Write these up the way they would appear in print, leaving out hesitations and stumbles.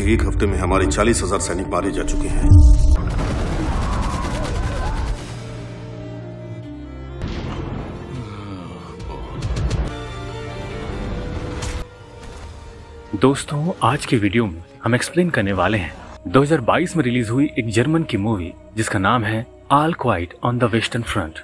एक हफ्ते में हमारे 40,000 सैनिक मारे जा चुके हैं। दोस्तों, आज के वीडियो में हम एक्सप्लेन करने वाले हैं 2022 में रिलीज हुई एक जर्मन की मूवी जिसका नाम है all quite on the western front.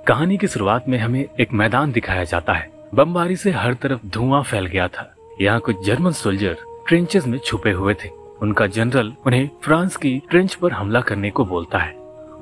कहानी की शुरुआत में हमें एक मैदान दिखाया जाता है। बमबारी से हर तरफ धुआं फैल गया था। यहाँ कुछ जर्मन सोल्जर ट्रेंचेस में छुपे हुए थे। उनका जनरल उन्हें फ्रांस की ट्रेंच पर हमला करने को बोलता है।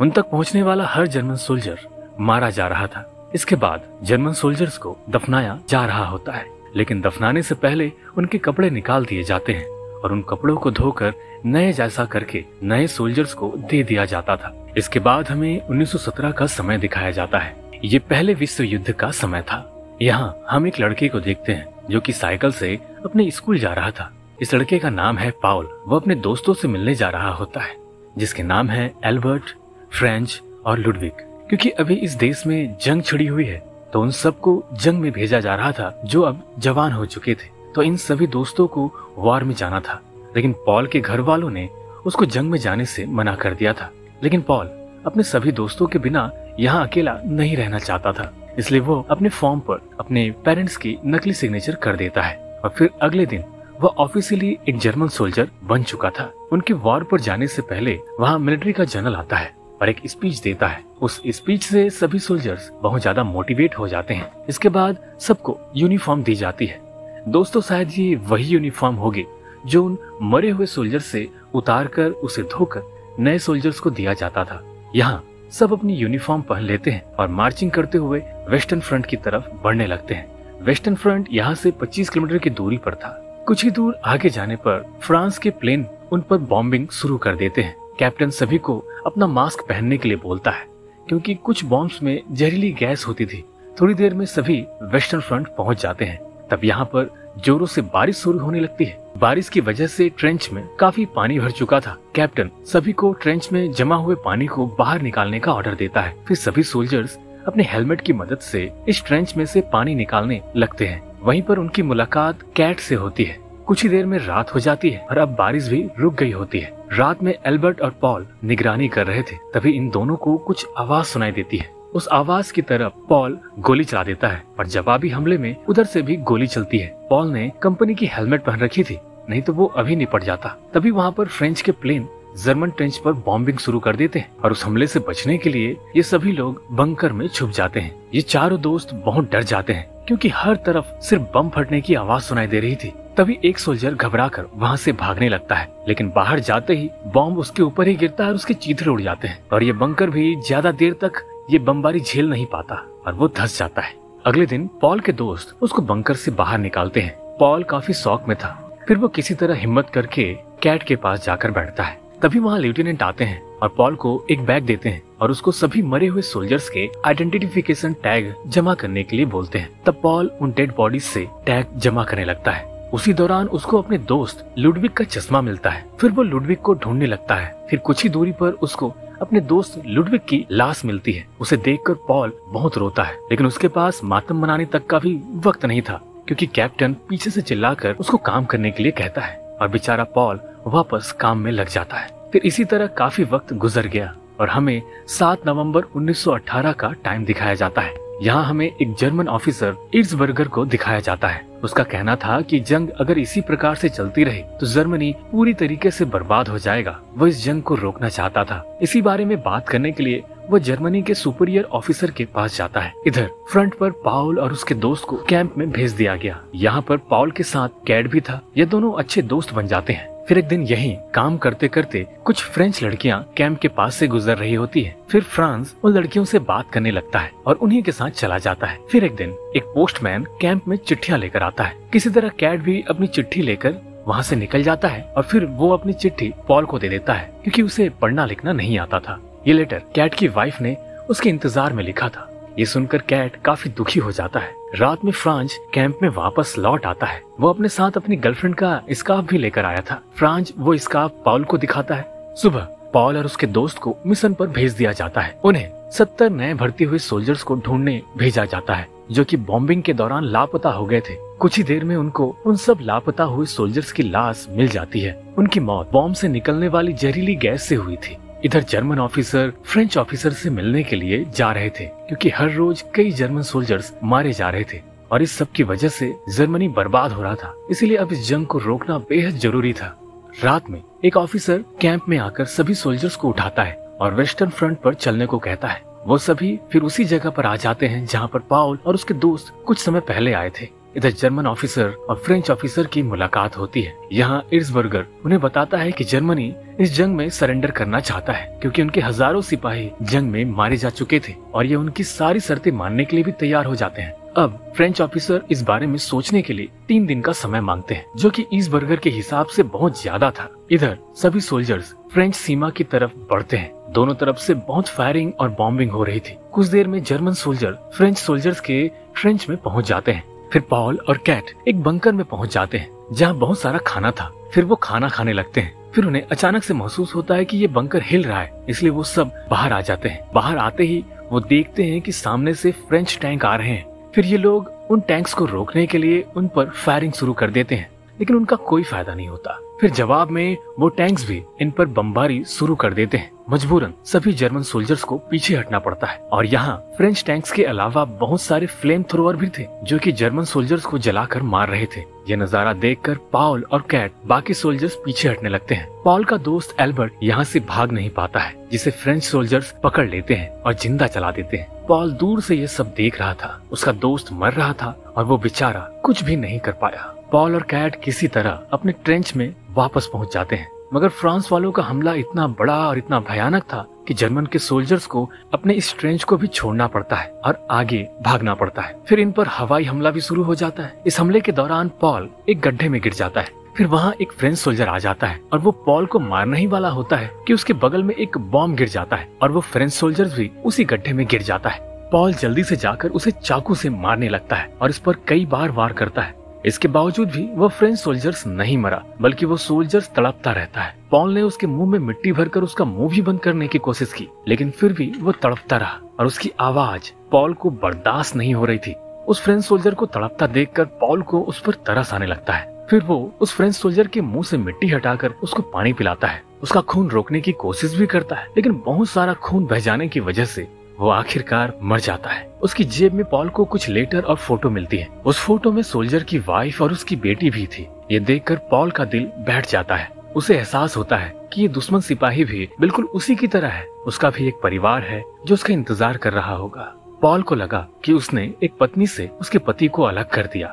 उन तक पहुंचने वाला हर जर्मन सोल्जर मारा जा रहा था। इसके बाद जर्मन सोल्जर्स को दफनाया जा रहा होता है, लेकिन दफनाने से पहले उनके कपड़े निकाल दिए जाते हैं और उन कपड़ों को धोकर नए जैसा करके नए सोल्जर्स को दे दिया जाता था। इसके बाद हमें 1917 का समय दिखाया जाता है। ये पहले विश्व युद्ध का समय था। यहाँ हम एक लड़के को देखते हैं जो कि साइकिल से अपने स्कूल जा रहा था। इस लड़के का नाम है पाउल। वो अपने दोस्तों से मिलने जा रहा होता है जिसके नाम है एल्बर्ट, फ्रेंच और लुडविग। क्योंकि अभी इस देश में जंग छिड़ी हुई है तो उन सबको जंग में भेजा जा रहा था जो अब जवान हो चुके थे। तो इन सभी दोस्तों को वॉर में जाना था, लेकिन पॉल के घर वालों ने उसको जंग में जाने से मना कर दिया था। लेकिन पॉल अपने सभी दोस्तों के बिना यहाँ अकेला नहीं रहना चाहता था, इसलिए वो अपने फॉर्म पर अपने पेरेंट्स की नकली सिग्नेचर कर देता है और फिर अगले दिन वह ऑफिशियली एक जर्मन सोल्जर बन चुका था। उनके वॉर पर जाने से पहले वहाँ मिलिट्री का जनरल आता है और एक स्पीच देता है। उस स्पीच से सभी सोल्जर्स बहुत ज्यादा मोटिवेट हो जाते हैं। इसके बाद सबको यूनिफॉर्म दी जाती है। दोस्तों, शायद ये वही यूनिफॉर्म होगी जो उन मरे हुए सोल्जर से उतार कर उसे धोकर नए सोल्जर्स को दिया जाता था। यहाँ सब अपनी यूनिफॉर्म पहन लेते हैं और मार्चिंग करते हुए वेस्टर्न फ्रंट की तरफ बढ़ने लगते हैं। वेस्टर्न फ्रंट यहाँ से 25 किलोमीटर की दूरी पर था। कुछ ही दूर आगे जाने पर फ्रांस के प्लेन उन पर बॉम्बिंग शुरू कर देते हैं। कैप्टन सभी को अपना मास्क पहनने के लिए बोलता है क्योंकि कुछ बॉम्ब्स में जहरीली गैस होती थी। थोड़ी देर में सभी वेस्टर्न फ्रंट पहुंच जाते हैं। तब यहाँ पर जोरों से बारिश शुरू होने लगती है। बारिश की वजह से ट्रेंच में काफी पानी भर चुका था। कैप्टन सभी को ट्रेंच में जमा हुए पानी को बाहर निकालने का ऑर्डर देता है। फिर सभी सोल्जर्स अपने हेलमेट की मदद से इस ट्रेंच में से पानी निकालने लगते हैं। वहीं पर उनकी मुलाकात कैट से होती है। कुछ ही देर में रात हो जाती है और अब बारिश भी रुक गई होती है। रात में एल्बर्ट और पॉल निगरानी कर रहे थे, तभी इन दोनों को कुछ आवाज सुनाई देती है। उस आवाज की तरफ पॉल गोली चला देता है और जवाबी हमले में उधर से भी गोली चलती है। पॉल ने कंपनी की हेलमेट पहन रखी थी, नहीं तो वो अभी निपट जाता। तभी वहाँ पर फ्रेंच के प्लेन जर्मन ट्रेंच पर बॉम्बिंग शुरू कर देते हैं और उस हमले से बचने के लिए ये सभी लोग बंकर में छुप जाते हैं। ये चारों दोस्त बहुत डर जाते हैं क्योंकि हर तरफ सिर्फ बम फटने की आवाज सुनाई दे रही थी। तभी एक सोल्जर घबराकर वहाँ से भागने लगता है, लेकिन बाहर जाते ही बॉम्ब उसके ऊपर ही गिरता है और उसके चीथड़े उड़ जाते हैं और ये बंकर भी ज्यादा देर तक ये बमबारी झेल नहीं पाता और वो धंस जाता है। अगले दिन पॉल के दोस्त उसको बंकर से बाहर निकालते हैं। पॉल काफी शौक में था। फिर वो किसी तरह हिम्मत करके कैट के पास जाकर बैठता है। तभी वहाँ लेफ्टिनेंट आते हैं और पॉल को एक बैग देते हैं और उसको सभी मरे हुए सोल्जर्स के आइडेंटिफिकेशन टैग जमा करने के लिए बोलते हैं। तब पॉल उन डेड बॉडीज से टैग जमा करने लगता है। उसी दौरान उसको अपने दोस्त लुडविग का चश्मा मिलता है। फिर वो लुडविग को ढूंढने लगता है। फिर कुछ ही दूरी पर उसको अपने दोस्त लुडविग की लाश मिलती है। उसे देखकर पॉल बहुत रोता है, लेकिन उसके पास मातम मनाने तक का भी वक्त नहीं था क्योंकि कैप्टन पीछे से चिल्लाकर उसको काम करने के लिए कहता है और बेचारा पॉल वापस काम में लग जाता है। फिर इसी तरह काफी वक्त गुजर गया और हमें 7 नवंबर 1918 का टाइम दिखाया जाता है। यहाँ हमें एक जर्मन ऑफिसर इर्सबर्गर को दिखाया जाता है। उसका कहना था कि जंग अगर इसी प्रकार से चलती रही तो जर्मनी पूरी तरीके से बर्बाद हो जाएगा। वो इस जंग को रोकना चाहता था। इसी बारे में बात करने के लिए वो जर्मनी के सुपीरियर ऑफिसर के पास जाता है। इधर फ्रंट पर पाउल और उसके दोस्त को कैंप में भेज दिया गया। यहाँ पर पाउल के साथ कैट भी था। ये दोनों अच्छे दोस्त बन जाते हैं। फिर एक दिन यहीं काम करते करते कुछ फ्रेंच लड़कियां कैंप के पास से गुजर रही होती है। फिर फ्रांस उन लड़कियों से बात करने लगता है और उन्हीं के साथ चला जाता है। फिर एक दिन एक पोस्टमैन कैंप में चिट्ठियां लेकर आता है। किसी तरह कैट भी अपनी चिट्ठी लेकर वहाँ से निकल जाता है और फिर वो अपनी चिट्ठी पॉल को दे देता है क्योंकि उसे पढ़ना लिखना नहीं आता था। ये लेटर कैट की वाइफ ने उसके इंतजार में लिखा था। ये सुनकर कैट काफी दुखी हो जाता है। रात में फ्रांज कैंप में वापस लौट आता है। वो अपने साथ अपनी गर्लफ्रेंड का स्कार्फ भी लेकर आया था। फ्रांज वो स्कार्फ पॉल को दिखाता है। सुबह पॉल और उसके दोस्त को मिशन पर भेज दिया जाता है। उन्हें 70 नए भर्ती हुए सोल्जर्स को ढूंढने भेजा जाता है जो कि बॉम्बिंग के दौरान लापता हो गए थे। कुछ ही देर में उनको उन सब लापता हुए सोल्जर्स की लाश मिल जाती है। उनकी मौत बॉम्ब से निकलने वाली जहरीली गैस से हुई थी। इधर जर्मन ऑफिसर फ्रेंच ऑफिसर से मिलने के लिए जा रहे थे, क्योंकि हर रोज कई जर्मन सोल्जर्स मारे जा रहे थे और इस सब की वजह से जर्मनी बर्बाद हो रहा था। इसीलिए अब इस जंग को रोकना बेहद जरूरी था। रात में एक ऑफिसर कैंप में आकर सभी सोल्जर्स को उठाता है और वेस्टर्न फ्रंट पर चलने को कहता है। वो सभी फिर उसी जगह पर आ जाते हैं जहाँ पर पाउल और उसके दोस्त कुछ समय पहले आए थे। इधर जर्मन ऑफिसर और फ्रेंच ऑफिसर की मुलाकात होती है। यहाँ इर्सबर्गर उन्हें बताता है कि जर्मनी इस जंग में सरेंडर करना चाहता है, क्योंकि उनके हजारों सिपाही जंग में मारे जा चुके थे और ये उनकी सारी शर्तें मानने के लिए भी तैयार हो जाते हैं। अब फ्रेंच ऑफिसर इस बारे में सोचने के लिए 3 दिन का समय मांगते हैं, जो कि इर्सबर्गर के हिसाब से बहुत ज्यादा था। इधर सभी सोल्जर्स फ्रेंच सीमा की तरफ बढ़ते हैं। दोनों तरफ से बहुत फायरिंग और बॉम्बिंग हो रही थी। कुछ देर में जर्मन सोल्जर फ्रेंच सोल्जर्स के ट्रेंच में पहुंच जाते हैं। फिर पॉल और कैट एक बंकर में पहुंच जाते हैं, जहां बहुत सारा खाना था। फिर वो खाना खाने लगते हैं। फिर उन्हें अचानक से महसूस होता है कि ये बंकर हिल रहा है, इसलिए वो सब बाहर आ जाते हैं। बाहर आते ही वो देखते हैं कि सामने से फ्रेंच टैंक आ रहे हैं। फिर ये लोग उन टैंक्स को रोकने के लिए उन पर फायरिंग शुरू कर देते हैं, लेकिन उनका कोई फायदा नहीं होता। फिर जवाब में वो टैंक्स भी इन पर बमबारी शुरू कर देते हैं। मजबूरन सभी जर्मन सोल्जर्स को पीछे हटना पड़ता है और यहाँ फ्रेंच टैंक्स के अलावा बहुत सारे फ्लेम थ्रोअर भी थे, जो कि जर्मन सोल्जर्स को जलाकर मार रहे थे। यह नजारा देखकर पॉल और कैट बाकी सोल्जर्स पीछे हटने लगते हैं। पॉल का दोस्त एल्बर्ट यहाँ से भाग नहीं पाता है, जिसे फ्रेंच सोल्जर्स पकड़ लेते हैं और जिंदा चला देते हैं। पॉल दूर से ये सब देख रहा था। उसका दोस्त मर रहा था और वो बेचारा कुछ भी नहीं कर पाया। पॉल और कैट किसी तरह अपने ट्रेंच में वापस पहुंच जाते हैं, मगर फ्रांस वालों का हमला इतना बड़ा और इतना भयानक था कि जर्मन के सोल्जर्स को अपने इस ट्रेंच को भी छोड़ना पड़ता है और आगे भागना पड़ता है। फिर इन पर हवाई हमला भी शुरू हो जाता है। इस हमले के दौरान पॉल एक गड्ढे में गिर जाता है। फिर वहाँ एक फ्रेंच सोल्जर आ जाता है और वो पॉल को मारने ही वाला होता है कि उसके बगल में एक बॉम्ब गिर जाता है और वो फ्रेंच सोल्जर भी उसी गड्ढे में गिर जाता है। पॉल जल्दी से जाकर उसे चाकू से मारने लगता है और इस पर कई बार वार करता है। इसके बावजूद भी वो फ्रेंच सोल्जर्स नहीं मरा, बल्कि वो सोल्जर्स तड़पता रहता है। पॉल ने उसके मुंह में मिट्टी भरकर उसका मुंह भी बंद करने की कोशिश की, लेकिन फिर भी वो तड़पता रहा और उसकी आवाज पॉल को बर्दाश्त नहीं हो रही थी। उस फ्रेंच सोल्जर को तड़पता देखकर पॉल को उस पर तरस आने लगता है। फिर वो उस फ्रेंच सोल्जर के मुंह से मिट्टी हटाकर उसको पानी पिलाता है। उसका खून रोकने की कोशिश भी करता है, लेकिन बहुत सारा खून बह जाने की वजह से वो आखिरकार मर जाता है। उसकी जेब में पॉल को कुछ लेटर और फोटो मिलती है। उस फोटो में सोल्जर की वाइफ और उसकी बेटी भी थी। ये देखकर पॉल का दिल बैठ जाता है। उसे एहसास होता है कि ये दुश्मन सिपाही भी बिल्कुल उसी की तरह है। उसका भी एक परिवार है जो उसका इंतजार कर रहा होगा। पॉल को लगा कि उसने एक पत्नी से उसके पति को अलग कर दिया।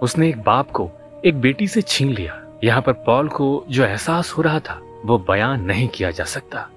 उसने एक बाप को एक बेटी से छीन लिया। यहाँ पर पॉल को जो एहसास हो रहा था वो बयान नहीं किया जा सकता।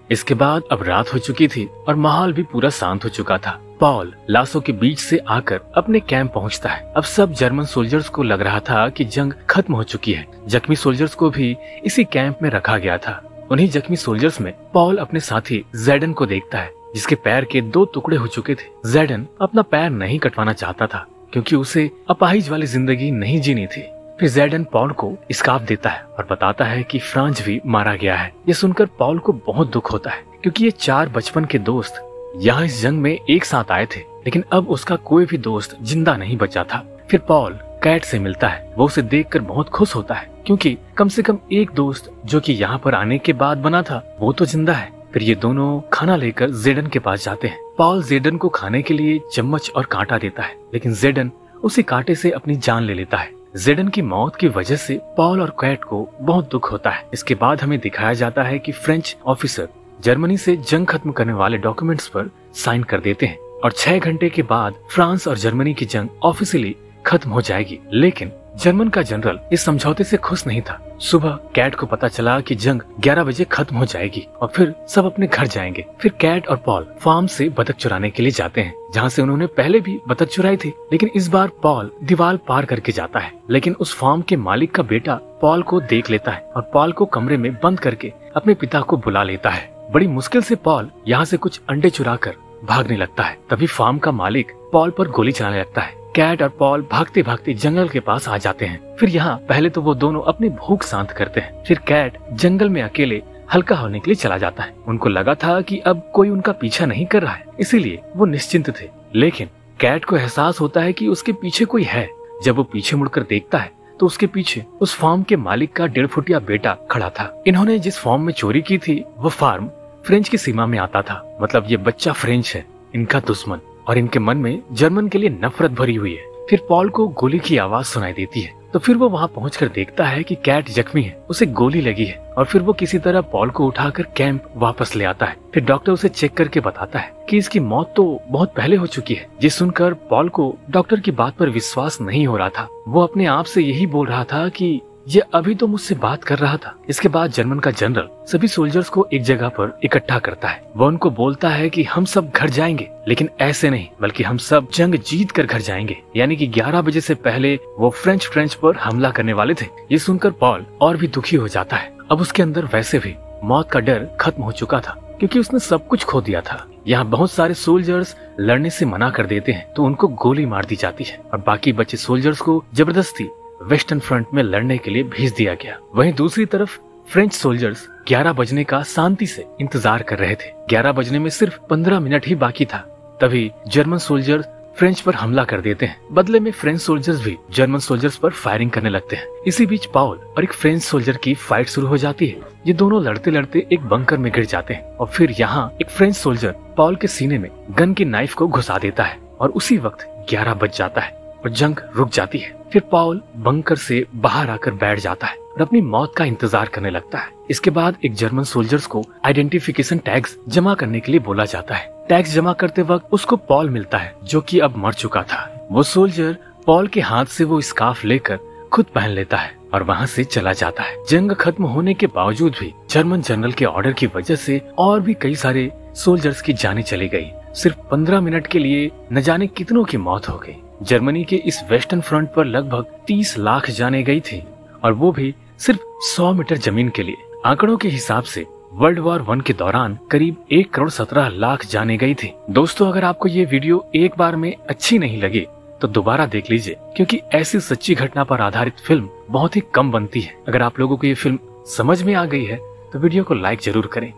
इसके बाद अब रात हो चुकी थी और माहौल भी पूरा शांत हो चुका था। पॉल लाशों के बीच से आकर अपने कैंप पहुंचता है। अब सब जर्मन सोल्जर्स को लग रहा था कि जंग खत्म हो चुकी है। जख्मी सोल्जर्स को भी इसी कैंप में रखा गया था। उन्हीं जख्मी सोल्जर्स में पॉल अपने साथी ज़ेडन को देखता है, जिसके पैर के 2 टुकड़े हो चुके थे। ज़ेडन अपना पैर नहीं कटवाना चाहता था, क्योंकि उसे अपाहिज वाली जिंदगी नहीं जीनी थी। फिर ज़ेडन पॉल को स्कार्फ देता है और बताता है कि फ्रांज भी मारा गया है। ये सुनकर पॉल को बहुत दुख होता है, क्योंकि ये 4 बचपन के दोस्त यहाँ इस जंग में एक साथ आए थे, लेकिन अब उसका कोई भी दोस्त जिंदा नहीं बचा था। फिर पॉल कैट से मिलता है। वो उसे देखकर बहुत खुश होता है, क्योंकि कम से कम एक दोस्त जो कि यहाँ पर आने के बाद बना था वो तो जिंदा है। फिर ये दोनों खाना लेकर ज़ेडन के पास जाते हैं। पॉल ज़ेडन को खाने के लिए चम्मच और कांटा देता है, लेकिन ज़ेडन उसी कांटे से अपनी जान ले लेता है। ज़ेडन की मौत की वजह से पॉल और कैट को बहुत दुख होता है। इसके बाद हमें दिखाया जाता है कि फ्रेंच ऑफिसर जर्मनी से जंग खत्म करने वाले डॉक्यूमेंट्स पर साइन कर देते हैं और 6 घंटे के बाद फ्रांस और जर्मनी की जंग ऑफिशियली खत्म हो जाएगी। लेकिन जर्मन का जनरल इस समझौते से खुश नहीं था। सुबह कैट को पता चला कि जंग 11 बजे खत्म हो जाएगी और फिर सब अपने घर जाएंगे। फिर कैट और पॉल फार्म से बतख चुराने के लिए जाते हैं, जहाँ से उन्होंने पहले भी बतख चुराई थी, लेकिन इस बार पॉल दीवार पार करके जाता है। लेकिन उस फार्म के मालिक का बेटा पॉल को देख लेता है और पॉल को कमरे में बंद करके अपने पिता को बुला लेता है। बड़ी मुश्किल से पॉल यहाँ से कुछ अंडे चुराकर भागने लगता है। तभी फार्म का मालिक पॉल पर गोली चलाने लगता है। कैट और पॉल भागते भागते जंगल के पास आ जाते हैं। फिर यहाँ पहले तो वो दोनों अपनी भूख शांत करते हैं। फिर कैट जंगल में अकेले हल्का होने के लिए चला जाता है। उनको लगा था कि अब कोई उनका पीछा नहीं कर रहा है, इसीलिए वो निश्चिंत थे। लेकिन कैट को एहसास होता है कि उसके पीछे कोई है, जब वो पीछे मुड़कर देखता है तो उसके पीछे उस फार्म के मालिक का 1.5 फुटिया बेटा खड़ा था। इन्होंने जिस फार्म में चोरी की थी वो फार्म फ्रेंच की सीमा में आता था। मतलब ये बच्चा फ्रेंच है, इनका दुश्मन, और इनके मन में जर्मन के लिए नफरत भरी हुई है। फिर पॉल को गोली की आवाज सुनाई देती है, तो फिर वो वहाँ पहुंचकर देखता है कि कैट जख्मी है, उसे गोली लगी है। और फिर वो किसी तरह पॉल को उठाकर कैंप वापस ले आता है। फिर डॉक्टर उसे चेक करके बताता है कि इसकी मौत तो बहुत पहले हो चुकी है। ये सुनकर पॉल को डॉक्टर की बात पर विश्वास नहीं हो रहा था। वो अपने आप से यही बोल रहा था कि ये अभी तो मुझसे बात कर रहा था। इसके बाद जर्मन का जनरल सभी सोल्जर्स को एक जगह पर इकट्ठा करता है। वो उनको बोलता है कि हम सब घर जाएंगे, लेकिन ऐसे नहीं, बल्कि हम सब जंग जीत कर घर जाएंगे। यानी कि 11 बजे से पहले वो फ्रेंच पर हमला करने वाले थे। ये सुनकर पॉल और भी दुखी हो जाता है। अब उसके अंदर वैसे भी मौत का डर खत्म हो चुका था, क्योंकि उसने सब कुछ खो दिया था। यहाँ बहुत सारे सोल्जर्स लड़ने से मना कर देते हैं तो उनको गोली मार दी जाती है, और बाकी बचे सोल्जर्स को जबरदस्ती वेस्टर्न फ्रंट में लड़ने के लिए भेज दिया गया। वहीं दूसरी तरफ फ्रेंच सोल्जर्स 11 बजने का शांति से इंतजार कर रहे थे। 11 बजने में सिर्फ 15 मिनट ही बाकी था। तभी जर्मन सोल्जर्स फ्रेंच पर हमला कर देते हैं। बदले में फ्रेंच सोल्जर्स भी जर्मन सोल्जर्स पर फायरिंग करने लगते हैं। इसी बीच पॉल और एक फ्रेंच सोल्जर की फाइट शुरू हो जाती है। ये दोनों लड़ते लड़ते एक बंकर में गिर जाते हैं, और फिर यहाँ एक फ्रेंच सोल्जर पॉल के सीने में गन की नाइफ को घुसा देता है, और उसी वक्त 11 बज जाता है और जंग रुक जाती है। फिर पॉल बंकर से बाहर आकर बैठ जाता है और अपनी मौत का इंतजार करने लगता है। इसके बाद एक जर्मन सोल्जर्स को आइडेंटिफिकेशन टैग्स जमा करने के लिए बोला जाता है। टैग्स जमा करते वक्त उसको पॉल मिलता है, जो कि अब मर चुका था। वो सोल्जर पॉल के हाथ से वो स्कार्फ लेकर खुद पहन लेता है और वहाँ से चला जाता है। जंग खत्म होने के बावजूद भी जर्मन जनरल के ऑर्डर की वजह से और भी कई सारे सोल्जर्स की जानें चली गई। सिर्फ 15 मिनट के लिए न जाने कितनों की मौत हो गई। जर्मनी के इस वेस्टर्न फ्रंट पर लगभग 30 लाख जानें गई थी, और वो भी सिर्फ 100 मीटर जमीन के लिए। आंकड़ों के हिसाब से वर्ल्ड वॉर 1 के दौरान करीब 1,17,00,000 जानें गई थी। दोस्तों, अगर आपको ये वीडियो एक बार में अच्छी नहीं लगी तो दोबारा देख लीजिए, क्योंकि ऐसी सच्ची घटना पर आधारित फिल्म बहुत ही कम बनती है। अगर आप लोगों को ये फिल्म समझ में आ गई है तो वीडियो को लाइक जरूर करें।